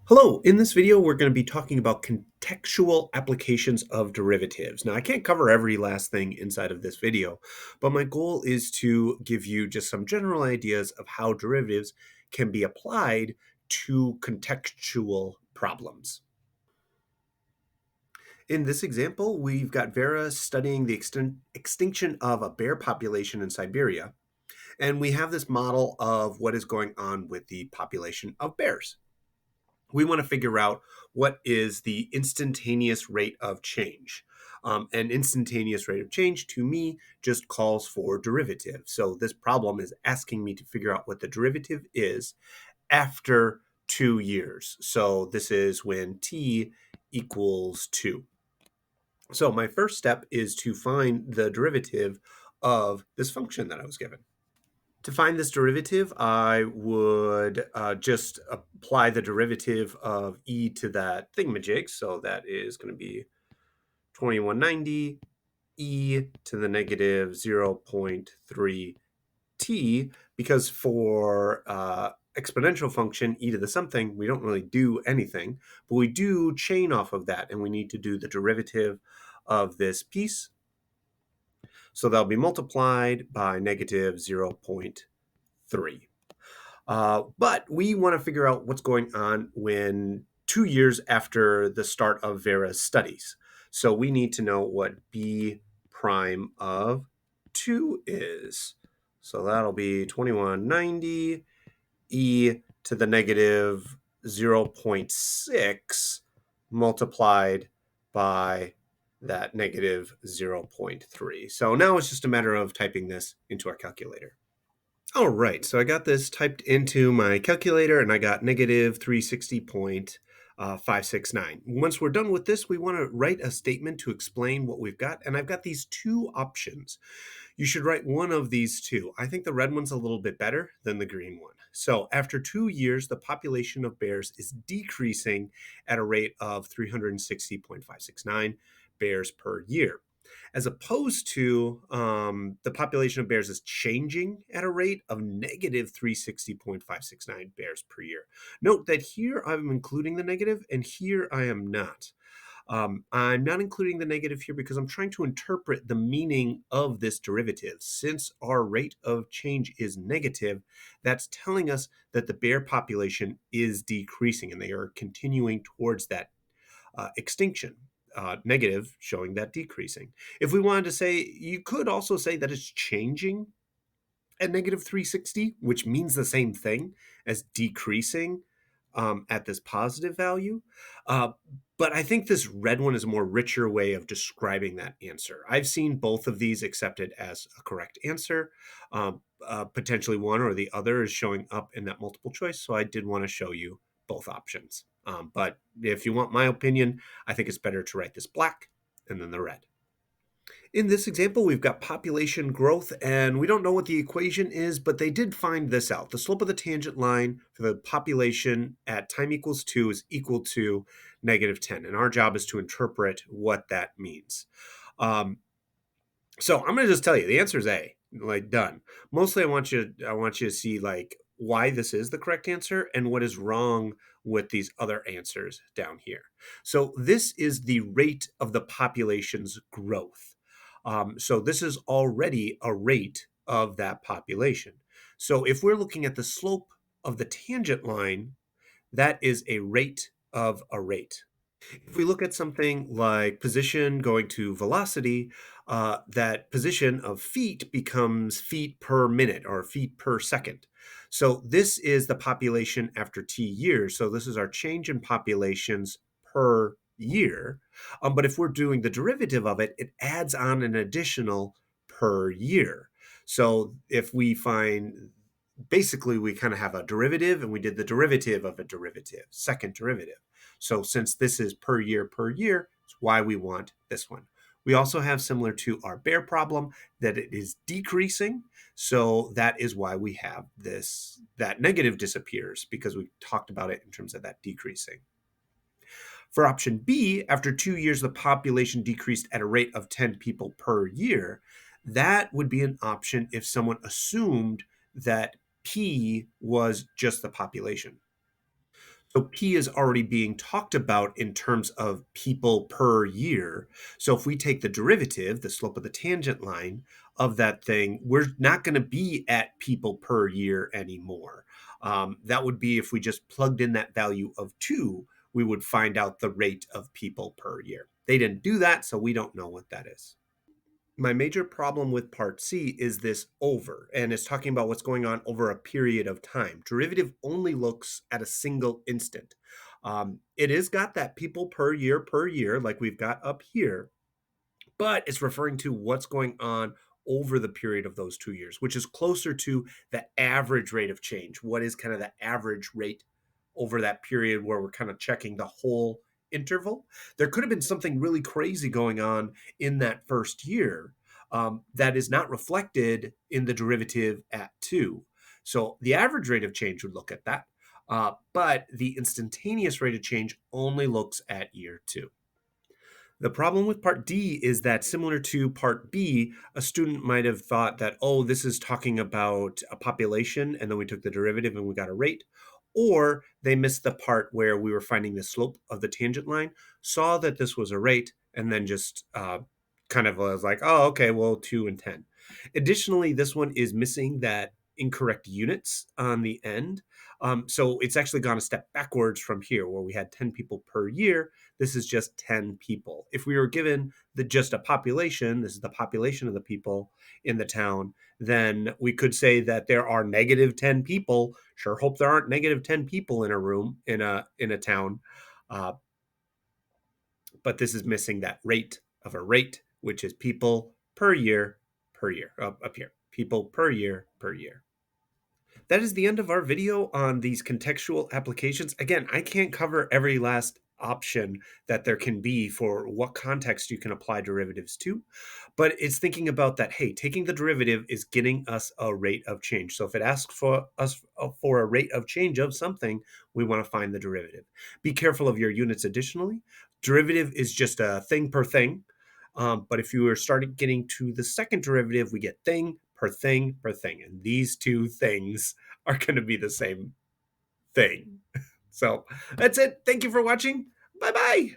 Hello, in this video we're going to be talking about contextual applications of derivatives. Now I can't cover every last thing inside of this video, but my goal is to give you just some general ideas of how derivatives can be applied to contextual problems. In this example, we've got Vera studying the extinction of a bear population in Siberia, and we have this model of what is going on with the population of bears. We want to figure out what is the instantaneous rate of change. An instantaneous rate of change to me just calls for derivative. So this problem is asking me to figure out what the derivative is after 2 years. So this is when t equals 2. So my first step is to find the derivative of this function that I was given. To find this derivative, I would just apply the derivative of e to that thingamajig. So that is going to be 2190 e to the negative 0.3 t, because for exponential function e to the something, we don't really do anything, but we do chain off of that, and we need to do the derivative of this piece. So that'll be multiplied by negative 0.3. But we want to figure out what's going on when 2 years after the start of Vera's studies. So we need to know what b prime of 2 is. So that'll be 2190 e to the negative 0.6 multiplied by that negative 0.3. So now it's just a matter of typing this into our calculator. All right, so I got this typed into my calculator and I got negative 360.569. Once we're done with this, we want to write a statement to explain what we've got. And I've got these two options. You should write one of these two. I think the red one's a little bit better than the green one. So after 2 years, the population of bears is decreasing at a rate of 360.569 bears per year, as opposed to the population of bears is changing at a rate of negative 360.569 bears per year. Note that here I'm including the negative and here I am not. I'm not including the negative here because I'm trying to interpret the meaning of this derivative. Since our rate of change is negative, that's telling us that the bear population is decreasing and they are continuing towards that extinction. Negative showing that decreasing. If we wanted to say, you could also say that it's changing at negative 360, which means the same thing as decreasing at this positive value. Uh, but I think this red one is a more richer way of describing that answer. I've seen both of these accepted as a correct answer. Potentially one or the other is showing up in that multiple choice. So I did want to show you both options. But if you want my opinion, I think it's better to write this black and then the red. In this example, we've got population growth, and we don't know what the equation is, but they did find this out. The slope of the tangent line for the population at time equals 2 is equal to negative 10, and our job is to interpret what that means. So I'm going to just tell you, the answer is A, like done. Mostly I want you to see like why this is the correct answer and what is wrong with these other answers down here. So this is the rate of the population's growth. So this is already a rate of that population. So if we're looking at the slope of the tangent line, that is a rate of a rate. If we look at something like position going to velocity, that position of feet becomes feet per minute or feet per second. So this is the population after t years. So this is our change in populations per year. But if we're doing the derivative of it, it adds on an additional per year. So if we find, basically we kind of have a derivative and we did the derivative of a derivative, second derivative. So since this is per year, it's why we want this one. We also have, similar to our bear problem, that it is decreasing. So that is why we have this, that negative disappears, because we talked about it in terms of that decreasing. For option B, after 2 years, the population decreased at a rate of 10 people per year. That would be an option if someone assumed that P was just the population. So P is already being talked about in terms of people per year. So if we take the derivative, the slope of the tangent line of that thing, we're not going to be at people per year anymore. That would be if we just plugged in that value of 2, we would find out the rate of people per year. They didn't do that, so we don't know what that is. My major problem with part C is this over, and it's talking about what's going on over a period of time. Derivative only looks at a single instant. It is got that people per year, like we've got up here, but it's referring to what's going on over the period of those 2 years, which is closer to the average rate of change. What is kind of the average rate over that period where we're kind of checking the whole interval? There could have been something really crazy going on in that first year that is not reflected in the derivative at 2. So the average rate of change would look at that. But the instantaneous rate of change only looks at year 2. The problem with part D is that, similar to part B, a student might have thought that, oh, this is talking about a population, and then we took the derivative and we got a rate. Or they missed the part where we were finding the slope of the tangent line, saw that this was a rate, and then just kind of was like, oh, okay, well, 2 and 10. Additionally, this one is missing that incorrect units on the end. So it's actually gone a step backwards from here, where we had 10 people per year. This is just 10 people. If we were given just a population, this is the population of the people in the town, then we could say that there are negative 10 people. Sure hope there aren't negative 10 people in a room in a town. Uh, but this is missing that rate of a rate, which is people per year, up here. People per year per year. That is the end of our video on these contextual applications. Again, I can't cover every last option that there can be for what context you can apply derivatives to, but it's thinking about that, hey, taking the derivative is getting us a rate of change. So if it asks for us for a rate of change of something, we want to find the derivative. Be careful of your units additionally. Derivative is just a thing per thing. But if you are starting getting to the second derivative, we get thing per thing per thing. And these two things are going to be the same thing. So that's it. Thank you for watching. Bye bye.